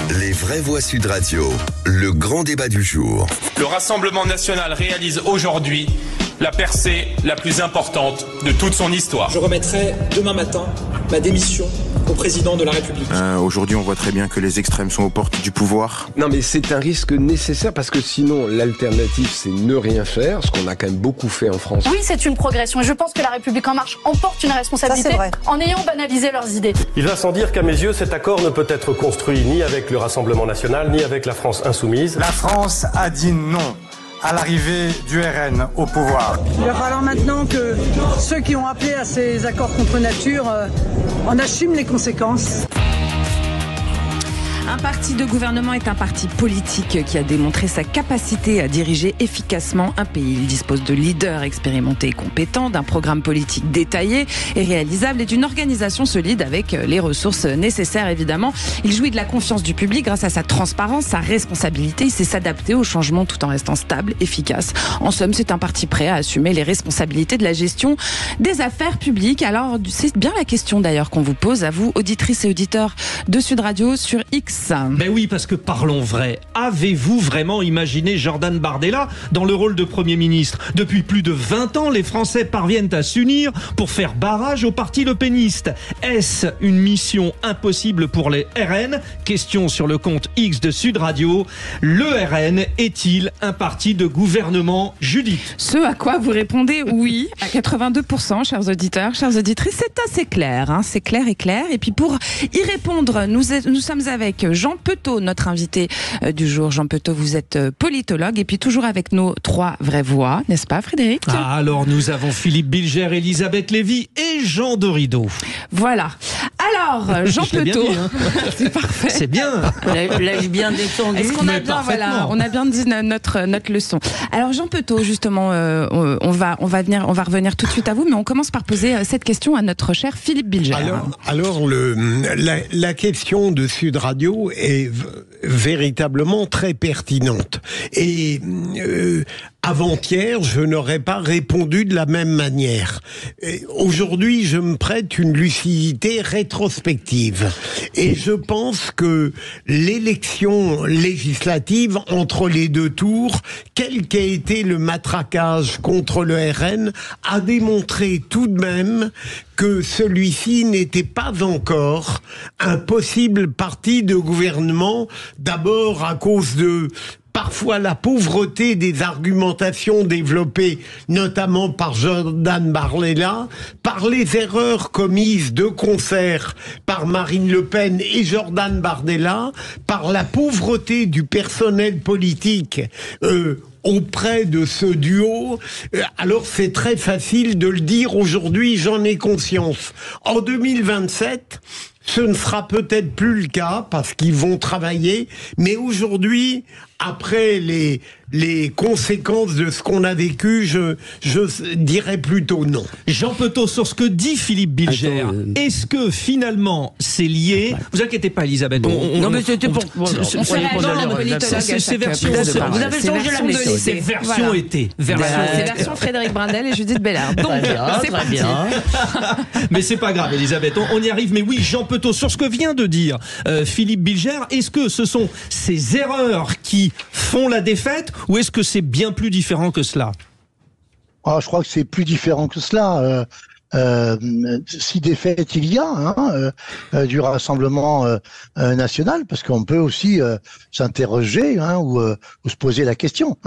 Les vraies voix Sud Radio, le grand débat du jour. Le Rassemblement national réalise aujourd'hui la percée la plus importante de toute son histoire. Je remettrai demain matin ma démission au président de la République. Aujourd'hui, on voit très bien que les extrêmes sont aux portes du pouvoir. Non, mais c'est un risque nécessaire parce que sinon, l'alternative, c'est ne rien faire, ce qu'on a quand même beaucoup fait en France. Oui, c'est une progression et je pense que la République En Marche emporte une responsabilité en ayant banalisé leurs idées. Il va sans dire qu'à mes yeux, cet accord ne peut être construit ni avec le Rassemblement national, ni avec la France insoumise. La France a dit non à l'arrivée du RN au pouvoir. Il va falloir maintenant que ceux qui ont appelé à ces accords contre nature en assument les conséquences. Un parti de gouvernement est un parti politique qui a démontré sa capacité à diriger efficacement un pays. Il dispose de leaders expérimentés et compétents, d'un programme politique détaillé et réalisable et d'une organisation solide avec les ressources nécessaires évidemment. Il jouit de la confiance du public grâce à sa transparence, sa responsabilité. Il sait s'adapter aux changements tout en restant stable, efficace. En somme, c'est un parti prêt à assumer les responsabilités de la gestion des affaires publiques. Alors, c'est bien la question d'ailleurs qu'on vous pose à vous, auditrices et auditeurs de Sud Radio sur X. Ben oui, parce que parlons vrai. Avez-vous vraiment imaginé Jordan Bardella dans le rôle de Premier ministre ? Depuis plus de 20 ans, les Français parviennent à s'unir pour faire barrage au parti lepéniste. Est-ce une mission impossible pour les RN ? Question sur le compte X de Sud Radio. Le RN est-il un parti de gouvernement, Judith ? Ce à quoi vous répondez oui, à 82%, chers auditeurs, chères auditrices. C'est assez clair, hein, c'est clair et clair. Et puis pour y répondre, nous sommes avec Jean Petot, notre invité du jour. Jean Petot, vous êtes politologue et puis toujours avec nos trois vraies voix, n'est-ce pas Frédéric ? Alors nous avons Philippe Bilger, Elisabeth Lévy et Jean Dorido. Voilà. Alors, Jean Petot, c'est parfait. C'est bien. L'ai-je bien descendu ? Est-ce qu'on a bien, voilà, on a bien dit notre leçon. Alors Jean Petot, justement, on va revenir tout de suite à vous, mais on commence par poser cette question à notre cher Philippe Bilger. Alors la question de Sud Radio est véritablement très pertinente. Et avant-hier, je n'aurais pas répondu de la même manière. Aujourd'hui, je me prête une lucidité rétrospective. Et je pense que l'élection législative entre les deux tours, quel qu'ait été le matraquage contre le RN, a démontré tout de même que celui-ci n'était pas encore un possible parti de gouvernement, d'abord à cause de parfois la pauvreté des argumentations développées, notamment par Jordan Bardella, par les erreurs commises de concert par Marine Le Pen et Jordan Bardella, par la pauvreté du personnel politique auprès de ce duo. Alors c'est très facile de le dire aujourd'hui, j'en ai conscience. En 2027, ce ne sera peut-être plus le cas parce qu'ils vont travailler, mais aujourd'hui, après les conséquences de ce qu'on a vécu, je dirais plutôt non. Jean Petot, sur ce que dit Philippe Bilger, est-ce que finalement c'est lié ? Vous inquiétez pas, Elisabeth. Non, mais c'était pour. C'est version. Vous avez changé la méthode. C'est version été. C'est version Frédéric Brindel et Judith Bellard. Donc, c'est très bien. Mais c'est pas grave, Elisabeth. On y arrive. Mais oui, Jean Petot, sur ce que vient de dire Philippe Bilger, est-ce que ce sont ces erreurs qui font la défaite ou est-ce que c'est bien plus différent que cela ? Je crois que c'est plus différent que cela. Si défaite il y a du Rassemblement national, parce qu'on peut aussi s'interroger ou se poser la question.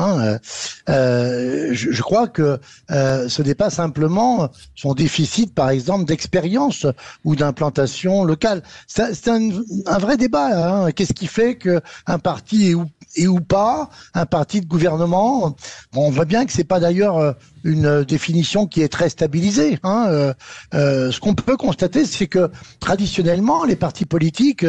Je crois que ce n'est pas simplement son déficit, par exemple, d'expérience ou d'implantation locale. C'est un vrai débat. Qu'est-ce qui fait qu'un parti est ou pas un parti de gouvernement ? On voit bien que c'est pas d'ailleurs une définition qui est très stabilisée. Ce qu'on peut constater, c'est que traditionnellement, les partis politiques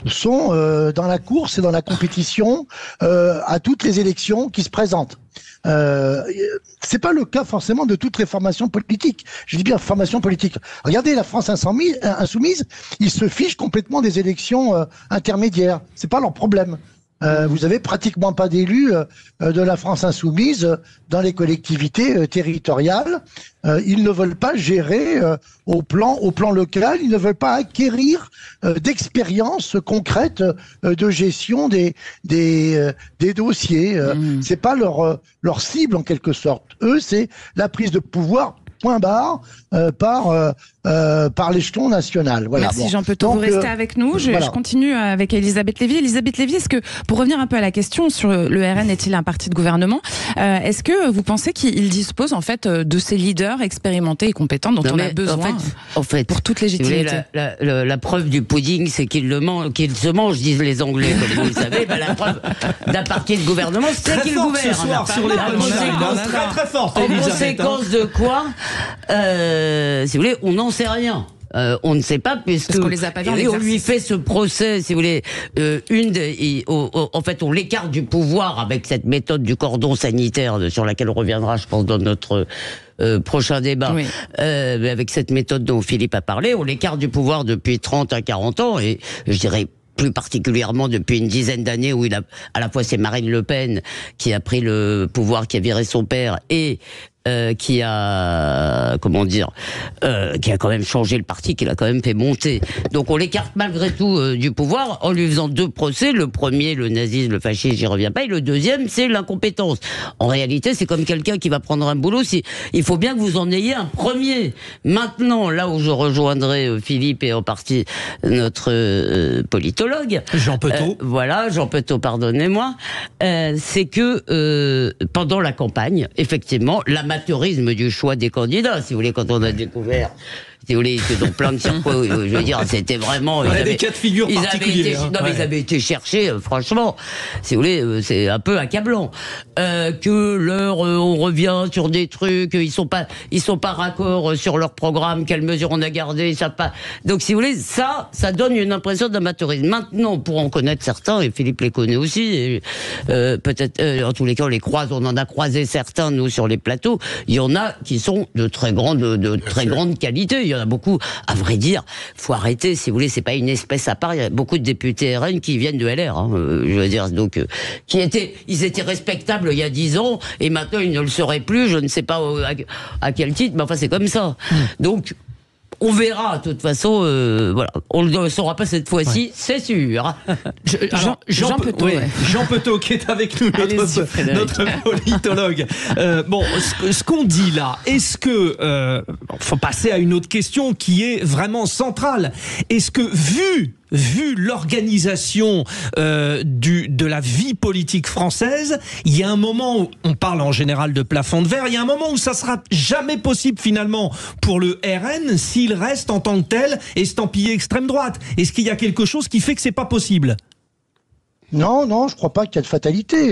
sont dans la course et dans la compétition à toutes les élections qui se présentent. C'est pas le cas forcément de toutes les formations politiques. Je dis bien formation politique. Regardez la France insoumise, ils se fichent complètement des élections intermédiaires. C'est pas leur problème. vous avez pratiquement pas d'élus de la France insoumise dans les collectivités territoriales. Ils ne veulent pas gérer au plan local, ils ne veulent pas acquérir d'expérience concrète de gestion des dossiers. C'est pas leur cible en quelque sorte. Eux, c'est la prise de pouvoir. Point barre par l'échelon national. Voilà. Merci Jean Petot. Vous restez avec nous. Je continue avec Elisabeth Lévy. Elisabeth Lévy, est-ce que, pour revenir un peu à la question sur le RN, est-il un parti de gouvernement, est-ce que vous pensez qu'il dispose en fait de ces leaders expérimentés et compétents dont on a besoin pour toute légitimité? La preuve du pudding, c'est qu'il se mange, disent les Anglais, comme vous le savez. La preuve d'un parti de gouvernement, c'est qu'il gouverne. Ce soir sur les très forte. En conséquence de quoi, si vous voulez, on n'en sait rien. On ne sait pas puisque on les a pas on lui fait ce procès, si vous voulez, en fait on l'écarte du pouvoir avec cette méthode du cordon sanitaire sur laquelle on reviendra, je pense, dans notre prochain débat. Oui. Avec cette méthode dont Philippe a parlé, on l'écarte du pouvoir depuis 30 à 40 ans et je dirais plus particulièrement depuis une dizaine d'années où à la fois c'est Marine Le Pen qui a pris le pouvoir, qui a viré son père et qui a quand même changé le parti, qui l'a quand même fait monter. Donc on l'écarte malgré tout du pouvoir en lui faisant deux procès. Le premier, le nazisme, le fascisme, j'y reviens pas. Et le deuxième, c'est l'incompétence. En réalité, c'est comme quelqu'un qui va prendre un boulot. Il faut bien que vous en ayez un premier. Maintenant, là où je rejoindrai Philippe et en partie notre politologue. Jean Petot. Jean Petot, pardonnez-moi. C'est que pendant la campagne, effectivement, l'amateurisme du choix des candidats, si vous voulez, quand on a découvert, si vous voulez, que dans plein de circuits, je veux dire, c'était vraiment... Il y a des cas de figure particuliers. Mais ils avaient été cherchés, franchement, si vous voulez, c'est un peu accablant. On revient sur des trucs, ils sont pas raccords sur leur programme, quelles mesures on a gardées, ils savent pas. Donc, si vous voulez, ça donne une impression d'amateurisme. Maintenant, pour en connaître certains, et Philippe les connaît aussi, et, peut-être, en tous les cas, on les croise, on en a croisé certains, nous, sur les plateaux, il y en a qui sont de très grande qualité. Il y en a beaucoup, à vrai dire, faut arrêter, si vous voulez, c'est pas une espèce à part. Il y a beaucoup de députés RN qui viennent de LR, je veux dire, donc, ils étaient respectables il y a 10 ans, et maintenant ils ne le seraient plus, je ne sais pas à quel titre, mais enfin c'est comme ça. Donc, on verra, de toute façon, on ne le saura pas cette fois-ci, c'est sûr. Jean Petot, qui est avec nous, notre politologue. Ce qu'on dit là, est-ce que... faut passer à une autre question qui est vraiment centrale. Est-ce que, vu l'organisation de la vie politique française, il y a un moment où, on parle en général de plafond de verre, il y a un moment où ça sera jamais possible finalement pour le RN s'il reste en tant que tel estampillé extrême droite. Est-ce qu'il y a quelque chose qui fait que c'est pas possible? Non, je crois pas qu'il y a de fatalité.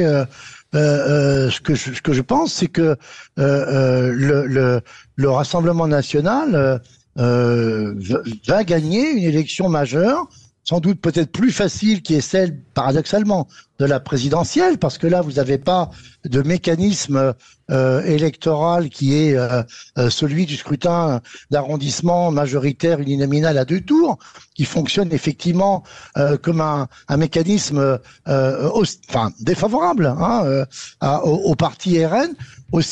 Ce que je pense, c'est que le Rassemblement national va gagner une élection majeure, sans doute peut-être plus facile, qui est celle, paradoxalement, de la présidentielle, parce que là, vous n'avez pas de mécanisme électoral qui est celui du scrutin d'arrondissement majoritaire uninominal à 2 tours, qui fonctionne effectivement comme un mécanisme défavorable au parti RN,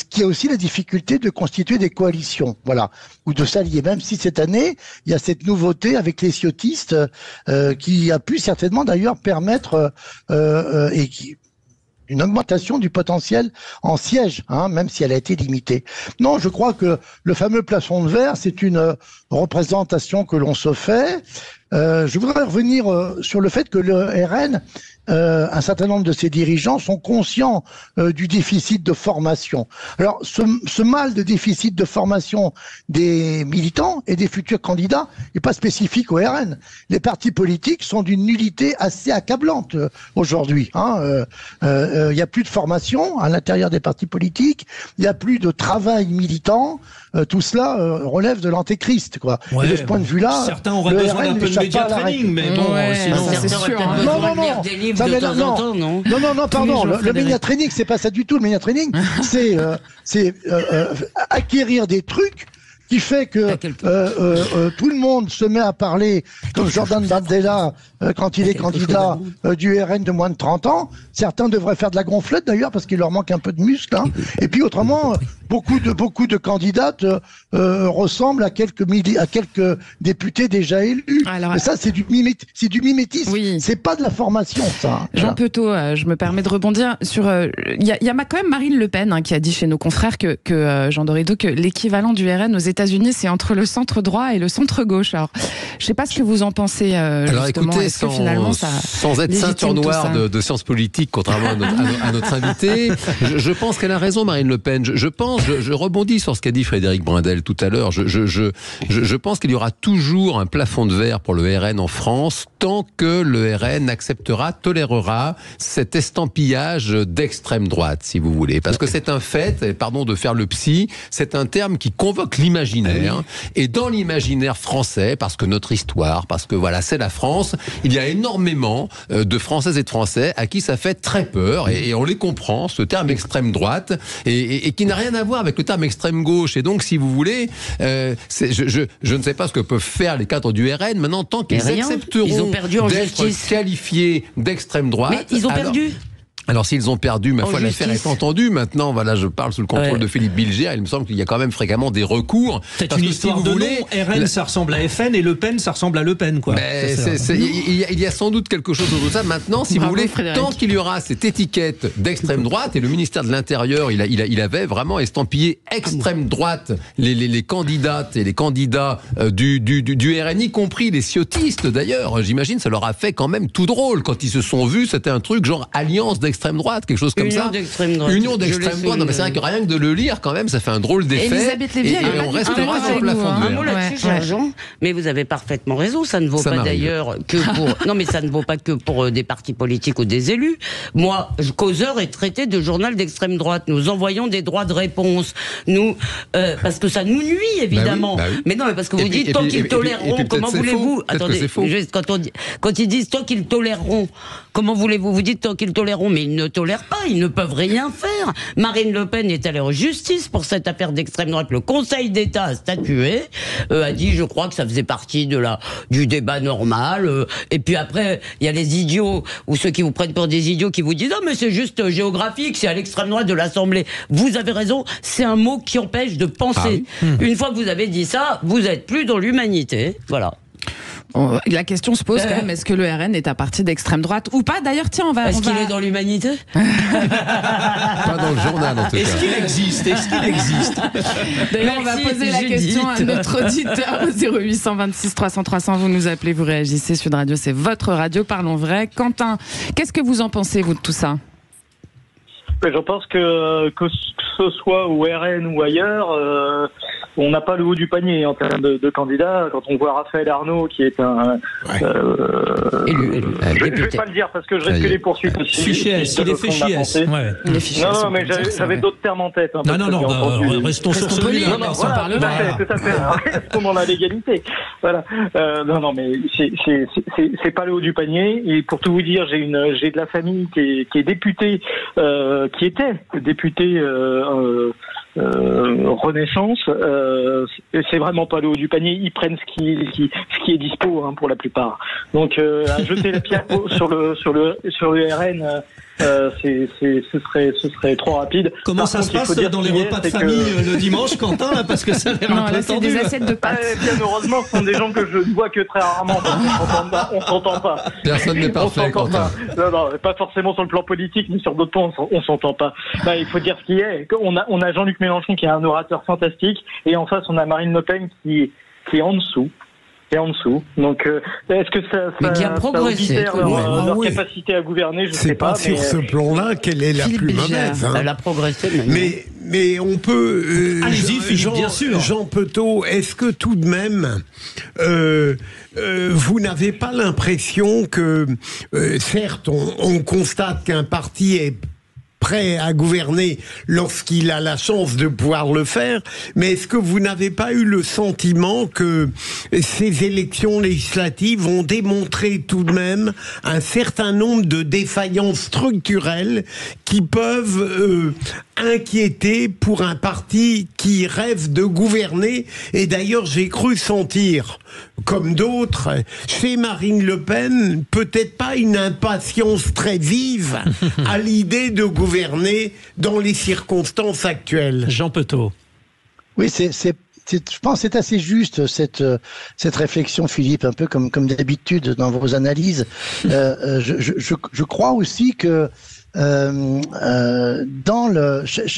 qui a aussi la difficulté de constituer des coalitions, ou de s'allier, même si cette année, il y a cette nouveauté avec les ciotistes qui a pu certainement d'ailleurs permettre une augmentation du potentiel en siège, même si elle a été limitée. Non, je crois que le fameux plafond de verre, c'est une représentation que l'on se fait. Je voudrais revenir sur le fait que le RN, un certain nombre de ses dirigeants sont conscients du déficit de formation. Alors, ce mal de déficit de formation des militants et des futurs candidats n'est pas spécifique au RN. Les partis politiques sont d'une nullité assez accablante aujourd'hui. Il n'y a plus de formation à l'intérieur des partis politiques, il n'y a plus de travail militant. Tout cela relève de l'antéchrist, quoi. Ouais, et de ce point de vue-là, certains auraient besoin d'un peu de média training, mais bon, sinon c'est sûr. Non, pardon. Le média training, c'est pas ça du tout. Le média training, c'est acquérir des trucs qui fait que tout le monde se met à parler comme Jordan Bardella quand il est candidat du RN de moins de 30 ans. Certains devraient faire de la gonflette d'ailleurs parce qu'il leur manque un peu de muscle. Hein. Et puis autrement, beaucoup de candidates ressemblent à quelques députés déjà élus. Alors, mais ça, c'est du mimétisme. Oui. C'est pas de la formation, ça. Jean Petot, je me permets de rebondir sur. Il y a quand même Marine Le Pen qui a dit chez nos confrères que Jean Dorido, que l'équivalent du RN aux États-Unis, c'est entre le centre droit et le centre gauche. Alors, je sais pas ce que vous en pensez. Alors, écoutez, est-ce que finalement, sans être ceinture noire de sciences politiques, contrairement à notre invité, je pense qu'elle a raison, Marine Le Pen. Je rebondis sur ce qu'a dit Frédéric Brindel tout à l'heure. Je pense qu'il y aura toujours un plafond de verre pour le RN en France tant que le RN acceptera, tolérera cet estampillage d'extrême droite, si vous voulez. Parce que c'est un fait, et pardon de faire le psy, c'est un terme qui convoque l'imaginaire. Et dans l'imaginaire français, parce que notre histoire, parce que voilà, c'est la France, il y a énormément de Françaises et de Français à qui ça fait très peur, et on les comprend, ce terme extrême droite, et qui n'a rien à voir avec le terme extrême gauche. Et donc, si vous voulez, je ne sais pas ce que peuvent faire les cadres du RN maintenant, tant qu'ils accepteront d'être qualifiés d'extrême droite. Mais ils ont perdu. Alors s'ils ont perdu, ma foi, l'affaire est entendue. Maintenant, voilà, je parle sous le contrôle de Philippe Bilger. Il me semble qu'il y a quand même fréquemment des recours. C'est une histoire de nom. RN, ça ressemble à FN, et Le Pen, ça ressemble à Le Pen, quoi. Il y a sans doute quelque chose de ça. Maintenant, si vous voulez, tant qu'il y aura cette étiquette d'extrême droite, et le ministère de l'Intérieur, il avait vraiment estampillé extrême droite les candidates et les candidats du RN, y compris les ciotistes d'ailleurs. J'imagine, ça leur a fait quand même tout drôle quand ils se sont vus. C'était un truc genre alliance d'extrême droite, quelque chose comme ça. Union d'extrême droite. Non, mais c'est vrai que rien que de le lire, quand même, ça fait un drôle d'effet. Et on restera sur le plafond de verre. Un mot là-dessus, Jean, mais vous avez parfaitement raison. Ça ne vaut pas d'ailleurs que pour. Non, mais ça ne vaut pas que pour des partis politiques ou des élus. Moi, Causeur est traité de journal d'extrême droite. Nous envoyons des droits de réponse. Parce que ça nous nuit, évidemment. Bah oui. Mais non, mais parce que vous dites tant qu'ils toléreront, comment voulez-vous? Attendez, juste quand ils disent tant qu'ils toléreront, comment voulez-vous? Vous dites tant qu'ils toléreront, mais ils ne tolèrent pas, ils ne peuvent rien faire. Marine Le Pen est allée en justice pour cette affaire d'extrême droite. Le Conseil d'État a statué, a dit, je crois que ça faisait partie du débat normal. Et puis après, il y a les idiots, ou ceux qui vous prennent pour des idiots, qui vous disent, non mais c'est juste géographique, c'est à l'extrême droite de l'Assemblée. Vous avez raison, c'est un mot qui empêche de penser. Une fois que vous avez dit ça, vous n'êtes plus dans l'humanité. Voilà. La question se pose quand même, est-ce que le RN est un parti d'extrême droite ou pas? D'ailleurs, tiens, Est-ce qu'il est dans l'humanité? Pas dans le journal, en tout cas. Est-ce qu'il existe? D'ailleurs, on va poser la question à notre auditeur au 0826 300 300. Vous nous appelez, vous réagissez. Sud Radio, c'est votre radio. Parlons vrai. Quentin, qu'est-ce que vous en pensez, vous, de tout ça? Je pense que ce soit au RN ou ailleurs, on n'a pas le haut du panier en termes de candidats. Quand on voit Raphaël Arnaud, qui est un... élu. Je ne vais pas le dire parce que je risque les poursuites aussi. Fichier S, il est fichier S. Non, mais j'avais d'autres termes en tête. Non, restons sur celui-là. Tout à fait. Restons dans la légalité. Voilà. Non, mais c'est pas le haut du panier. Et pour tout vous dire, j'ai de la famille qui est députée, qui était députée Renaissance. C'est vraiment pas le haut du panier. Ils prennent ce qui est dispo, hein, pour la plupart. Donc à jeter la pierre sur le RN. Ce serait trop rapide. Comment ça se passe dans les repas de famille le dimanche, Quentin, là, parce que ça a l'air un peu tendu. C'est des assiettes de pâtes. Bien heureusement, ce sont des gens que je ne vois que très rarement. On s'entend pas. Personne n'est parfait, Quentin. Non, pas forcément sur le plan politique, mais sur d'autres points, on s'entend pas. Il faut dire ce qui est. On a Jean-Luc Mélenchon qui est un orateur fantastique, et en face, on a Marine Le Pen qui est en dessous. Donc, est-ce que ça qui a progressé, leur capacité à gouverner? Je sais pas. C'est pas sur ce plan-là qu'elle est la plus mauvaise. Hein. Elle a progressé. Mais on peut. Allez-y, Philippe, bien sûr. Jean Petot, est-ce que tout de même, vous n'avez pas l'impression que, certes, on constate qu'un parti est prêt à gouverner lorsqu'il a la chance de pouvoir le faire, mais est-ce que vous n'avez pas eu le sentiment que ces élections législatives ont démontré tout de même un certain nombre de défaillances structurelles qui peuvent inquiété pour un parti qui rêve de gouverner. Et d'ailleurs, j'ai cru sentir, comme d'autres, chez Marine Le Pen, peut-être pas une impatience très vive à l'idée de gouverner dans les circonstances actuelles. Jean Petot. Oui, je pense que c'est assez juste cette réflexion, Philippe, un peu comme d'habitude dans vos analyses. Je crois aussi que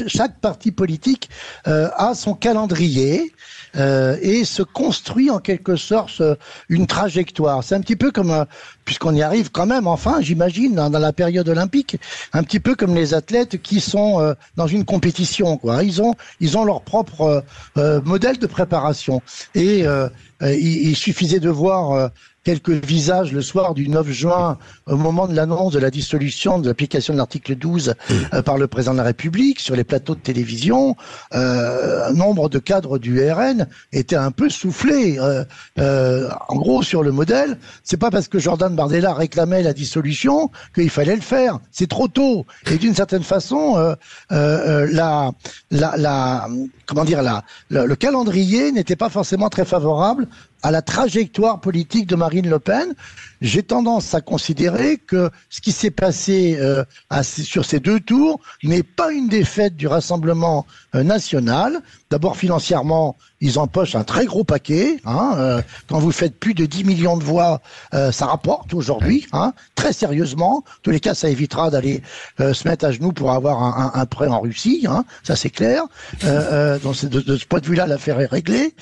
chaque parti politique a son calendrier et se construit en quelque sorte une trajectoire. C'est un petit peu comme, puisqu'on y arrive quand même, enfin, j'imagine, dans la période olympique, un petit peu comme les athlètes qui sont dans une compétition, quoi. Ils ont leur propre modèle de préparation. Et il suffisait de voir quelques visages le soir du 9 juin, au moment de l'annonce de la dissolution de l'application de l'article 12 par le président de la République sur les plateaux de télévision. Un nombre de cadres du RN étaient un peu soufflés. En gros, sur le modèle, c'est pas parce que Jordan Bardella réclamait la dissolution qu'il fallait le faire. C'est trop tôt. Et d'une certaine façon, le calendrier n'était pas forcément très favorable à la trajectoire politique de Marine Le Pen. J'ai tendance à considérer que ce qui s'est passé sur ces 2 tours n'est pas une défaite du Rassemblement national. D'abord, financièrement, ils empochent un très gros paquet. Quand vous faites plus de 10 millions de voix, ça rapporte aujourd'hui, très sérieusement. En tous les cas, ça évitera d'aller se mettre à genoux pour avoir un prêt en Russie. Ça, c'est clair. Donc, de ce point de vue-là, l'affaire est réglée.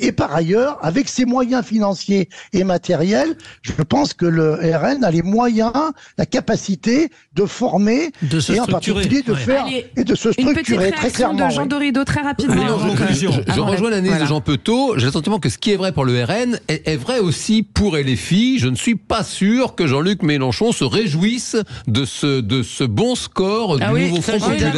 Et par ailleurs, avec ses moyens financiers et matériels, je pense que le RN a les moyens, la capacité de former et en particulier de faire et de se structurer très clairement. De Jean Dorido, très rapidement. Je rejoins l'analyse de Jean Petot. J'ai le sentiment que ce qui est vrai pour le RN est vrai aussi pour LFI. Je ne suis pas sûr que Jean-Luc Mélenchon se réjouisse de ce bon score du nouveau Front populaire.